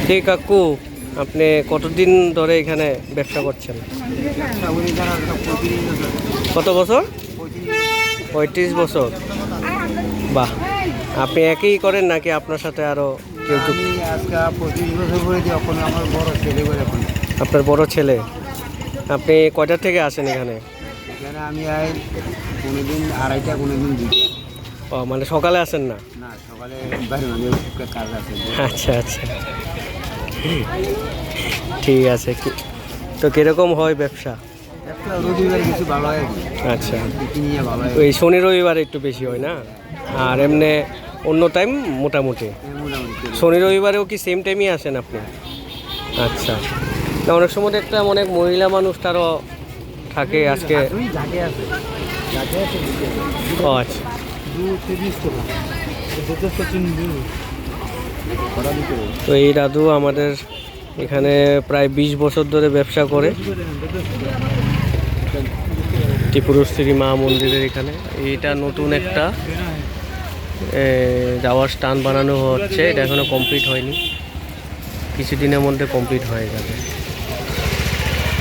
ঠিক কাকু, আপনি কতদিন ধরে এখানে ব্যবসা করছেন? কত বছর? 35 বছর। বাহ, আপনি একই করেন নাকি আপনার সাথে আরো কেউ যুক্ত? আজকে 25 বছর করে দিই, এখন আমার বড় ছেলে করে এখন। আপনার বড় ছেলে। আপনি কয়টা থেকে আসেন এখানে? এখানে আমি আই কোনোদিন 2:30, কোনোদিন 2টা। ও, মানে সকালে আসেন না? না, সকালে বাইরে মানে কাজ আছে। আচ্ছা আচ্ছা, ঠিক আছে। তো কিরকম হয় ব্যবসা? একটা রবিবার কিছু ভালো হয়, আচ্ছা, নিয়ে ভালো হয়। ওই শনি রবিবার একটু বেশি হয় না? আর এমনি অন্য টাইম মোটামুটি? মোটামুটি শনি রবিবারেও কি সেম টাইমই আসেন আপনি? আচ্ছা, না অনেক সময় একটা অনেক মহিলা মানুষ তারও থাকে আজকে। জাগে আছে, জাগে আছে। ও আচ্ছা, 2-20 টাকা। তো এই দাদু আমাদের এখানে প্রায় 20 বছর ধরে ব্যবসা করে ত্রিপুরেশ্বরী মা মন্দিরের এখানে। এইটা নতুন একটা যাওয়ার স্থান বানানো হচ্ছে, এটা এখনো কমপ্লিট হয়নি, কিছুদিনের মধ্যে কমপ্লিট হয়ে যাবে।